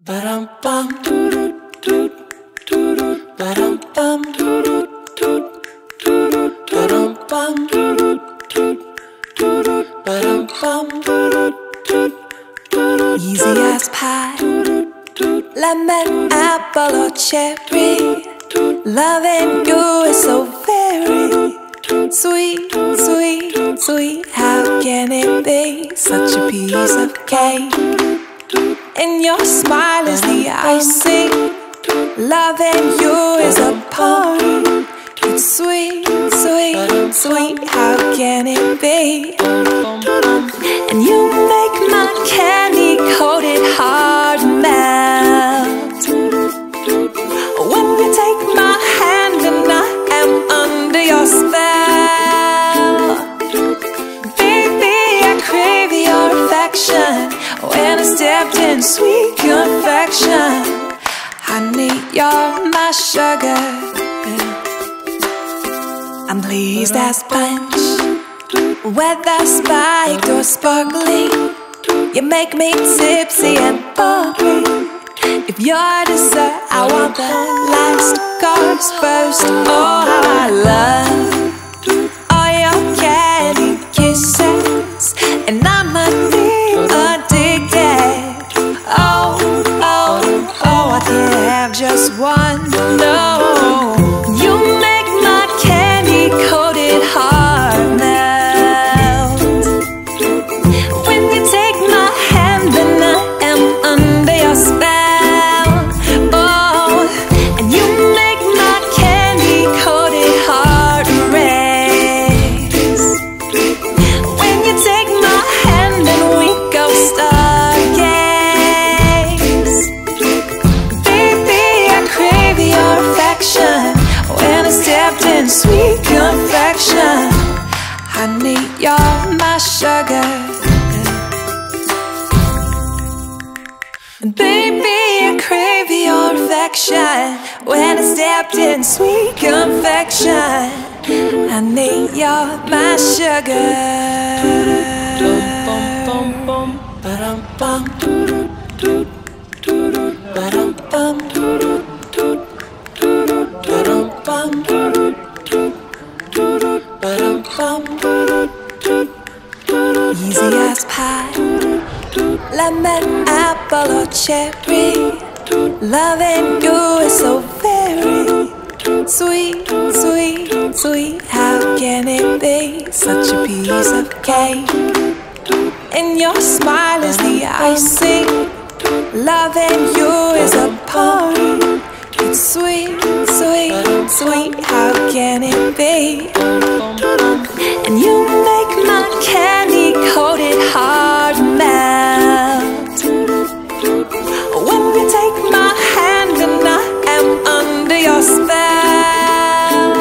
Easy as pie, lemon, apple or cherry. Loving you is so very sweet, sweet, sweet. How can it be such a piece of cake? And your smile is the icing. Loving you is a party. It's sweet, sweet, sweet. How can it be? And you make my candy-coated heart melt. When you take my hand and I am under your spell. Baby, I crave your affection. When I stepped in sweet confection. Honey, you're my sugar. I'm pleased as punch, whether spiked or sparkling. You make me tipsy and bubbly. If you're dessert, I want the last course first. Oh, how I love all your candy kisses, and I'm addicted. Oh, oh, oh, I can't have just one. No. Coated heart melt. When you take my hand and I am under your spell. Oh, and you make my candy coated heart race. When you take my hand and we go stargaze. Baby, I crave your affection. When I stepped in sweet confection. Honey, you're my sugar. Baby, I crave your affection. When I stepped in sweet confection. Honey, you're my sugar. Easy as pie, lemon, apple or cherry. Loving you is so very sweet, sweet, sweet. How can it be such a piece of cake? And your smile is the icing. Loving you is a party. It's sweet, sweet, sweet. How can it be? And you make my candy-coated heart melt. When you take my hand and I am under your spell.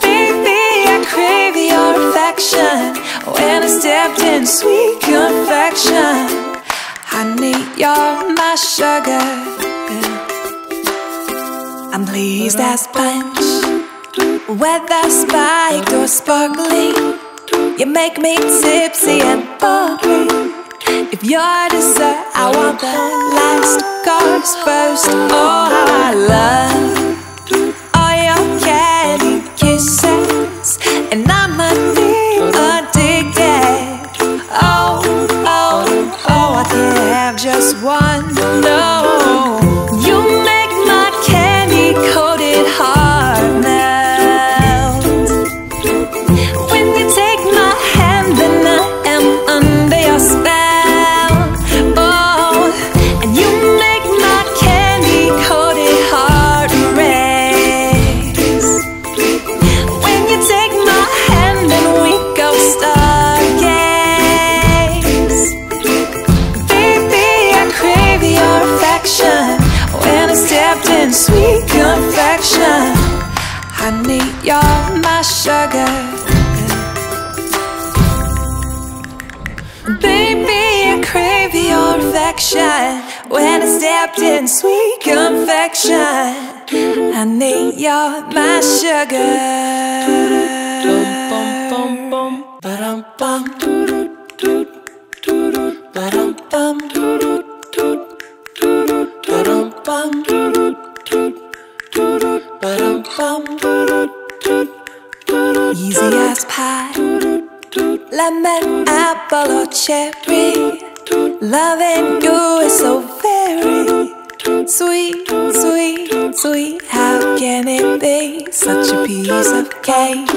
Baby, I crave your affection. When I stepped in sweet confection. Honey, you're my sugar. I'm pleased as punch, whether spiked or sparkling. You make me tipsy and bubbly. If you're dessert, I want the last course first. Oh, how I love all your candy kisses, and I'm addicted. Oh, oh, oh, I can't have just one. No. You make my candy-coated heart melt. When you take my hand and I am under your spell. Oh, and you make my candy-coated heart race. When you take my hand and we go stargaze. Baby, I crave your affection. When I stepped in sweet confection. Honey, you're my sugar. Baby, I crave your affection. When I stepped in sweet confection. Honey, you're my sugar. Ba-dum-bum. Easy as pie, lemon, apple or cherry. Loving you is so very sweet, sweet, sweet. How can it be such a piece of cake?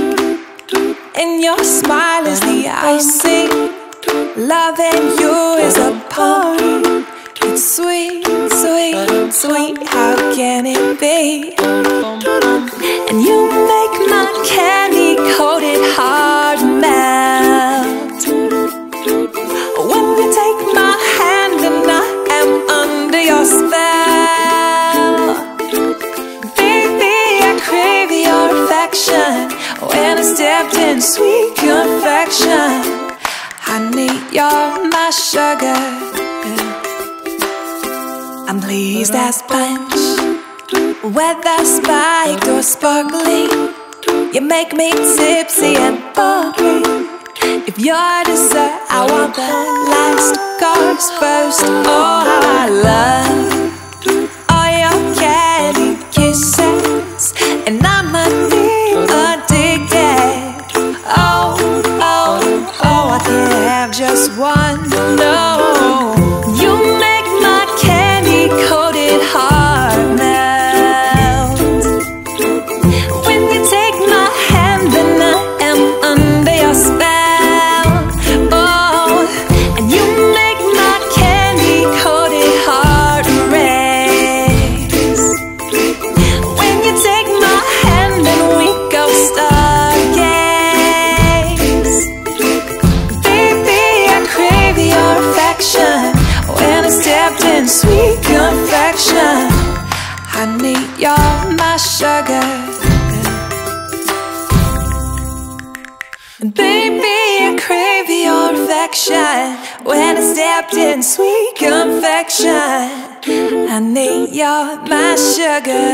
And your smile is the icing. Loving you is a party. It's sweet, sweet, sweet. How can it be? And you make my candy-coated heart melt. When you take my hand and I am under your spell. Baby, I crave your affection. When I stepped in sweet confection. Honey, you're my sugar. I'm pleased as punch, whether spiked or sparkling. You make me tipsy and bubbly. If you're dessert, I want the last course first. Oh, how I love all your candy kisses, and I'm addicted. Oh, oh, oh, I can't have just one. No, you make my candy-coated heart melt. When you take my hand and I am under your spell. Oh, and you make my candy-coated heart race. When you take my hand and we go stargaze. Baby, I crave your affection. When I stepped in sweet confection. Honey, you're my sugar. Baby, I crave your affection. When I stepped in sweet confection. Honey, you're my sugar.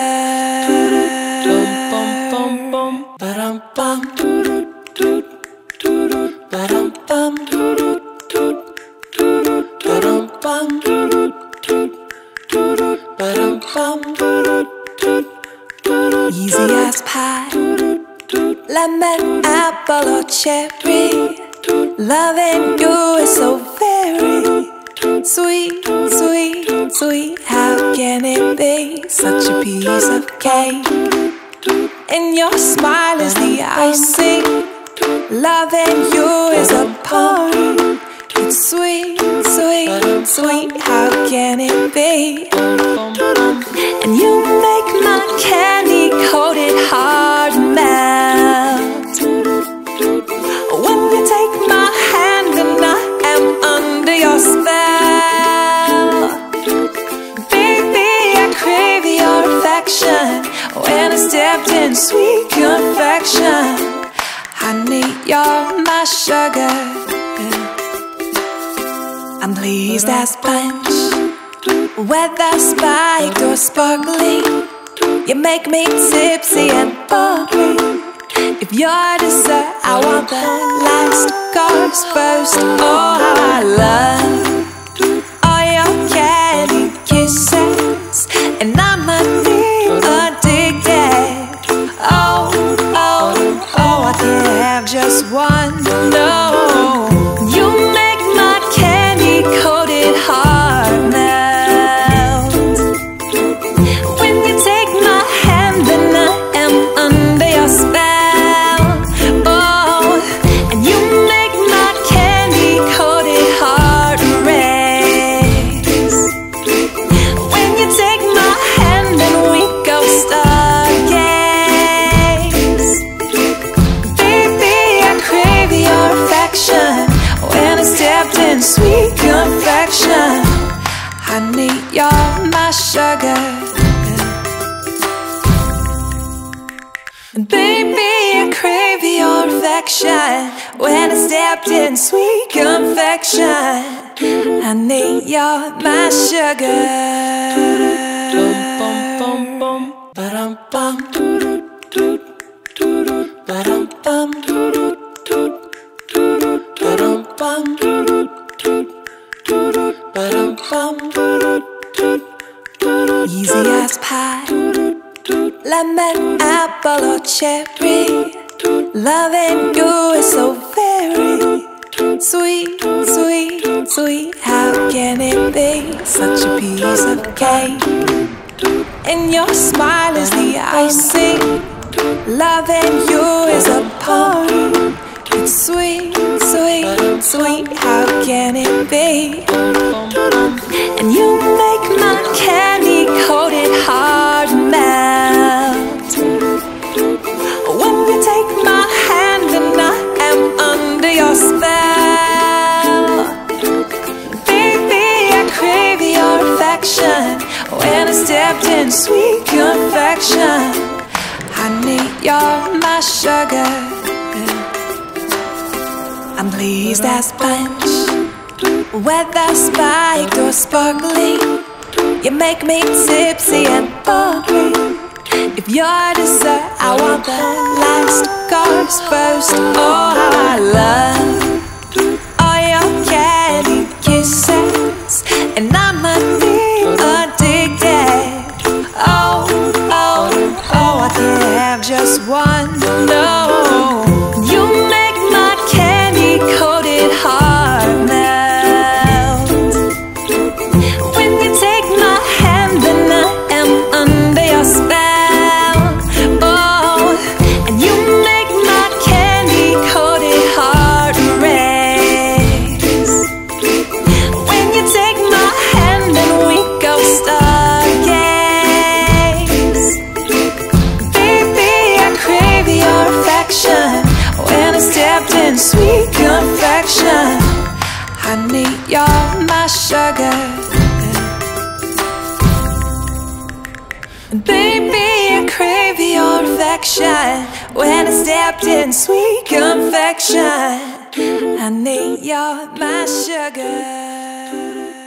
Easy as pie, lemon, apple or cherry. Loving you is so very sweet, sweet, sweet. How can it be such a piece of cake? And your smile is the icing. Loving you is a party. It's sweet, sweet, sweet. How can it be? And you make my candy-coated heart melt. When you take my hand and I am under your spell. Baby, I crave your affection. When I stepped in sweet confection. Honey, you're my sugar. I'm pleased as punch, whether spiked or sparkling. You make me tipsy and bubbly. If you're dessert, I want the last course first. Oh, how I love all your candy kisses, and I'm addicted. Oh, oh, oh, I can't have just one. No, you make my candy-coated heart melt. When you take my hand and I am under your spell. Oh, and you make my candy-coated heart race. When you take my hand and we go stargaze. Baby, I crave your affection. When I stepped in sweet confection. Honey, you're my sugar. Baby, I crave your affection. When I stepped in sweet confection. Honey, you're my sugar. Ba-dum-bum. easy as pie, lemon, apple or cherry. Loving you is so very sweet, sweet, sweet. How can it be such a piece of cake? And your smile is the icing. Loving you is a party. It's sweet, sweet, sweet. How can it be? And you make my candy-coated heart melt. When you take my hand and I am under your spell. Baby, I crave your affection. When I stepped in sweet confection. Honey, you're my sugar. I'm pleased as punch, whether spiked or sparkling. You make me tipsy and bubbly. If you're dessert, I want the last course first. Oh, how I love all your candy kisses, and I'm addicted. Oh, oh, oh, I can't have just one. No. Sweet confection, honey, you're my sugar. Baby, I crave your affection. When I stepped in sweet confection, honey, you're my sugar.